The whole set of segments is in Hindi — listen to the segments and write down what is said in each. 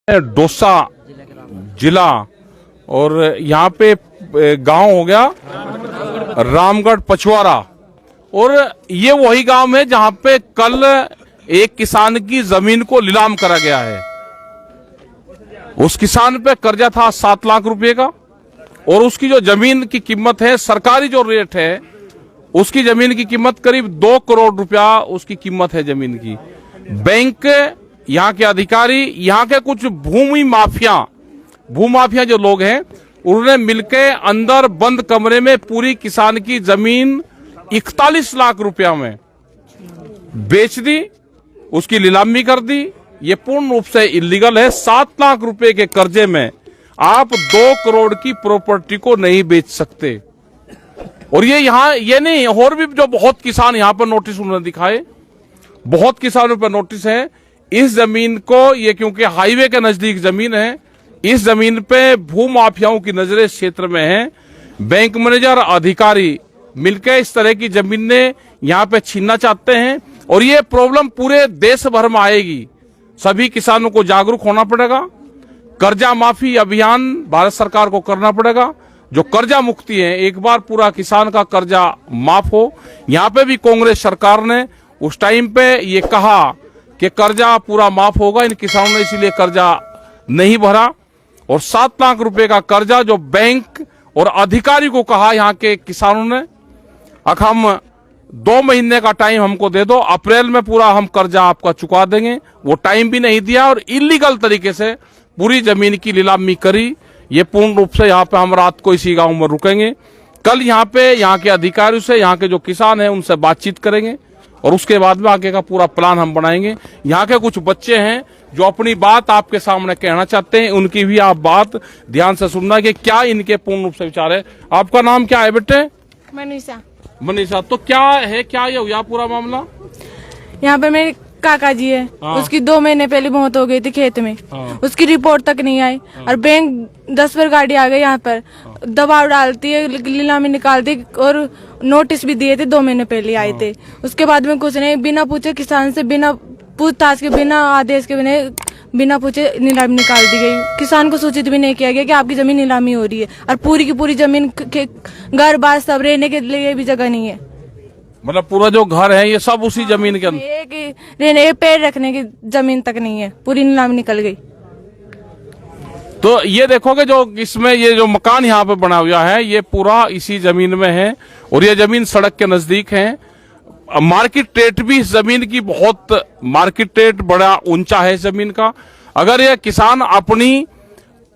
डोसा जिला और यहाँ पे गांव हो गया रामगढ़ पछवाड़ा। और ये वही गांव है जहां पे कल एक किसान की जमीन को नीलाम करा गया है। उस किसान पे कर्जा था 7 लाख रुपए का और उसकी जो जमीन की कीमत है, सरकारी जो रेट है, उसकी जमीन की कीमत करीब 2 करोड़ रुपया उसकी कीमत है जमीन की। बैंक, यहाँ के अधिकारी, यहाँ के कुछ भूमाफिया जो लोग हैं, उन्होंने मिलके अंदर बंद कमरे में पूरी किसान की जमीन 41 लाख रुपया में बेच दी, उसकी नीलामी कर दी। ये पूर्ण रूप से इलीगल है। 7 लाख रुपए के कर्जे में आप 2 करोड़ की प्रॉपर्टी को नहीं बेच सकते। और ये नहीं, और भी जो बहुत किसान यहाँ पर नोटिस उन्होंने दिखाए, बहुत किसानों पर नोटिस है। इस जमीन को, ये क्योंकि हाईवे के नजदीक जमीन है, इस जमीन पे भूमाफियाओं की नजरें इस क्षेत्र में है। बैंक मैनेजर, अधिकारी मिलकर इस तरह की जमीनें यहाँ पे छीनना चाहते हैं और ये प्रॉब्लम पूरे देश भर में आएगी। सभी किसानों को जागरूक होना पड़ेगा। कर्जा माफी अभियान भारत सरकार को करना पड़ेगा। जो कर्जा मुक्ति है, एक बार पूरा किसान का कर्जा माफ हो। यहाँ पे भी कांग्रेस सरकार ने उस टाइम पे ये कहा कि कर्जा पूरा माफ होगा, इन किसानों ने इसीलिए कर्जा नहीं भरा। और 7 लाख रुपए का कर्जा जो बैंक और अधिकारी को कहा यहाँ के किसानों ने, हम 2 महीने का टाइम हमको दे दो, अप्रैल में पूरा हम कर्जा आपका चुका देंगे, वो टाइम भी नहीं दिया और इलीगल तरीके से पूरी जमीन की नीलामी करी। ये पूर्ण रूप से यहाँ पे हम रात को इसी गांव में रुकेंगे। कल यहाँ पे यहाँ के अधिकारियों से, यहाँ के जो किसान हैं उनसे बातचीत करेंगे और उसके बाद में आगे का पूरा प्लान हम बनाएंगे। यहाँ के कुछ बच्चे हैं जो अपनी बात आपके सामने कहना चाहते हैं, उनकी भी आप बात ध्यान से सुनना कि क्या इनके पूर्ण रूप से विचार है। आपका नाम क्या है बेटे? मनीषा। तो क्या है, क्या ये हुआ पूरा मामला? यहाँ पे मेरे काका जी है, उसकी 2 महीने पहले मौत हो गई थी खेत में। उसकी रिपोर्ट तक नहीं आई और बैंक 10 बार गाड़ी आ गई यहाँ पर, दबाव डालती है, नीलामी निकालती और नोटिस भी दिए थे, 2 महीने पहले आए थे। उसके बाद में कुछ नहीं, बिना पूछे किसान से, बिना पूछताछ के, बिना आदेश के, बिना पूछे नीलामी निकाल दी गई। किसान को सूचित भी नहीं किया गया कि आपकी जमीन नीलामी हो रही है और पूरी की पूरी जमीन के घर बार सब रहने के लिए भी जगह नहीं है। मतलब पूरा जो घर है ये सब उसी जमीन के अंदर, रहने पेड़ रखने की जमीन तक नहीं है, पूरी नीलामी निकल गई। तो ये देखोगे जो इसमें ये जो मकान यहाँ पे बना हुआ है, ये पूरा इसी जमीन में है और ये जमीन सड़क के नजदीक है। मार्केट रेट भी इस जमीन की बहुत, मार्केट रेट बड़ा ऊंचा है इस जमीन का। अगर ये किसान अपनी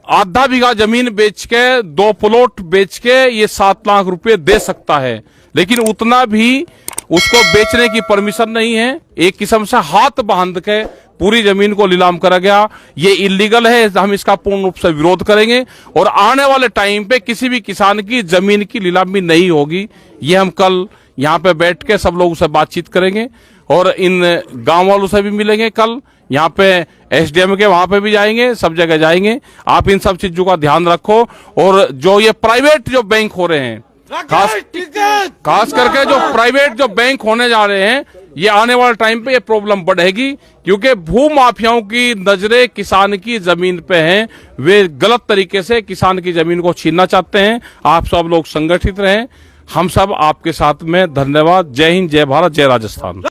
आधा बीघा जमीन बेच के, 2 प्लॉट बेच के ये 7 लाख रुपए दे सकता है, लेकिन उतना भी उसको बेचने की परमिशन नहीं है। एक किस्म से हाथ बांध के पूरी जमीन को नीलाम करा गया। ये इलीगल है, हम इसका पूर्ण रूप से विरोध करेंगे और आने वाले टाइम पे किसी भी किसान की जमीन की नीलामी नहीं होगी। ये हम कल यहाँ पे बैठ के सब लोगों से बातचीत करेंगे और इन गांव वालों से भी मिलेंगे। कल यहाँ पे एसडीएम के वहां पे भी जाएंगे, सब जगह जाएंगे। आप इन सब चीजों का ध्यान रखो। और जो ये प्राइवेट जो बैंक हो रहे हैं, खास करके जो प्राइवेट जो बैंक होने जा रहे हैं, ये आने वाले टाइम पे ये प्रॉब्लम बढ़ेगी, क्योंकि भूमाफियाओं की नजरें किसान की जमीन पे हैं। वे गलत तरीके से किसान की जमीन को छीनना चाहते हैं। आप सब लोग संगठित रहें, हम सब आपके साथ में। धन्यवाद। जय हिंद, जय भारत, जय राजस्थान।